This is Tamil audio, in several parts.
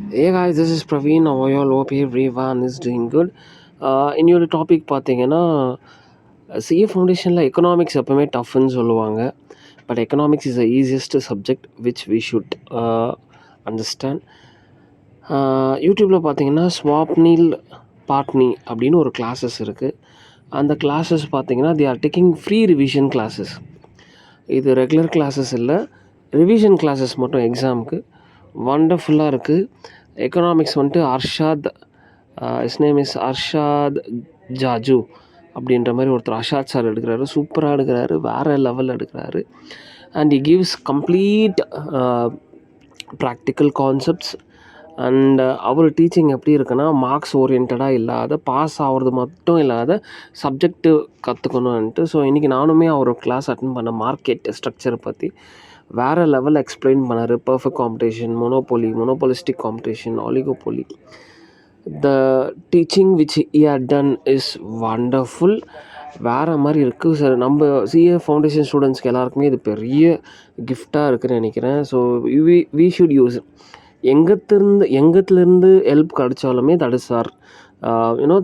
Hey guys, this is Praveen. How are you all? Hope everyone is doing good. இன்னொரு டாபிக் பார்த்தீங்கன்னா சிஏ ஃபவுண்டேஷனில் எக்கனாமிக்ஸ் எப்பவுமே டஃப்னு சொல்லுவாங்க. But economics is the easiest subject which we should understand. யூடியூப்பில் பார்த்தீங்கன்னா ஸ்வாப்னில் பாட்னி அப்படின்னு ஒரு கிளாஸஸ் இருக்குது. அந்த கிளாஸஸ் பார்த்தீங்கன்னா they are taking free revision classes. இது ரெகுலர் கிளாஸஸ் இல்லை, ரிவிஷன் கிளாஸஸ் மட்டும் எக்ஸாமுக்கு வண்டர்ஃபுல்லாக இருக்குது. எக்கனாமிக்ஸ் வந்துட்டு is name is Arshad Jaju அப்படின்ற மாதிரி ஒருத்தர் அர்ஷாத் சார் எடுக்கிறாரு. சூப்பராக எடுக்கிறாரு, வேறு லெவலில் எடுக்கிறாரு. And he gives complete practical concepts. And அவர் டீச்சிங் எப்படி இருக்குன்னா, மார்க்ஸ் ஓரியன்டாக இல்லாத, பாஸ் ஆகிறது மட்டும் இல்லாத சப்ஜெக்ட்டு கற்றுக்கணுன்ட்டு. ஸோ இன்றைக்கி நானுமே அவர் கிளாஸ் அட்டன் பண்ண மார்க்கெட் ஸ்ட்ரக்சரை பற்றி வேறு லெவலில் எக்ஸ்பிளைன் பண்ணார். Perfect competition, monopolistic competition, oligopoly. The teaching which he had done is wonderful. வேறு மாதிரி இருக்குது சார். நம்ம சிஏ ஃபவுண்டேஷன் ஸ்டூடெண்ட்ஸ்க்கு எல்லாருக்குமே இது பெரிய கிஃப்டாக இருக்குதுன்னு நினைக்கிறேன். So we should use. எங்கத்துலேருந்து ஹெல்ப் கிடைச்சாலுமே that is or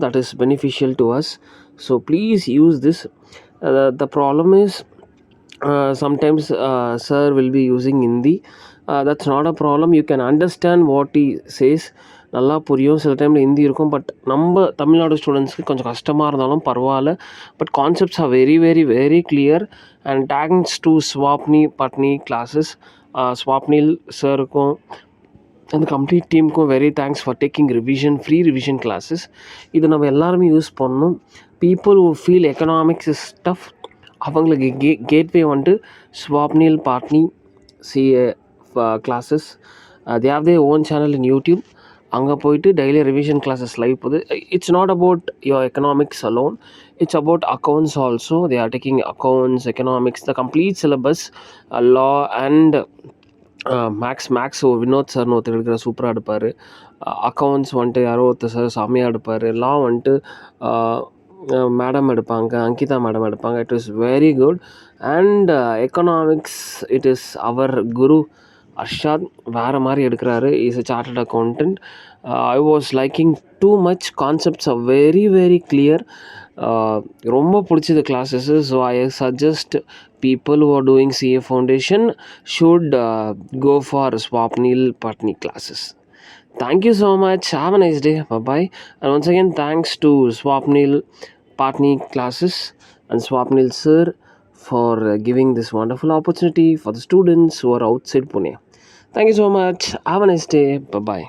that is beneficial to us. So please use this. The problem is sometimes sir will be using Hindi. That's not a problem. You can understand what he says. நல்லா புரியும். சில டைமில் ஹிந்தி இருக்கும். பட் நம்ம தமிழ்நாடு ஸ்டூடெண்ட்ஸ்க்கு கொஞ்சம் கஷ்டமாக இருந்தாலும் பரவாயில்ல. But concepts are very very very clear. And thanks to Swapnil Patni classes. Swapnil சாருக்கும் அந்த கம்ப்ளீட் டீமுக்கும் very thanks for taking free revision classes. இதை நம்ம எல்லாருமே யூஸ் பண்ணணும். People who feel economics is tough, அவங்களுக்கு கேட்வே வந்துட்டு Swapnil Patni CA classes. They have their own channel in YouTube. அங்கே போயிட்டு டெய்லி ரிவிஷன் கிளாஸஸ் லைவ் போகுது. It's not about your economics alone, it's about accounts also. They are taking accounts, economics, the complete syllabus, law and maths. Vinod சார்னு ஒருத்தர் எடுக்கிற சூப்பராக எடுப்பார். அக்கௌண்ட்ஸ் வந்துட்டு யாரோ ஒருத்தர் சார் செம்மையாக எடுப்பார். லா வந்துட்டு மேடம் எடுப்பாங்க, அங்கிதா மேடம் எடுப்பாங்க. It is very good. And economics it is our guru Arshad. வேறு மாதிரி எடுக்கிறாரு. Is a chartered accountant. I was liking too much. Concepts are very very clear. ரொம்ப பிடிச்சது classes. So I suggest people who are doing CA foundation should go for Swapnil Patni classes. Thank you so much. Have a nice day. Bye-bye. And once again, thanks to Swapnil Patni classes and Swapnil sir for giving this wonderful opportunity for the students who are outside Pune. Thank you so much. Have a nice day. Bye-bye.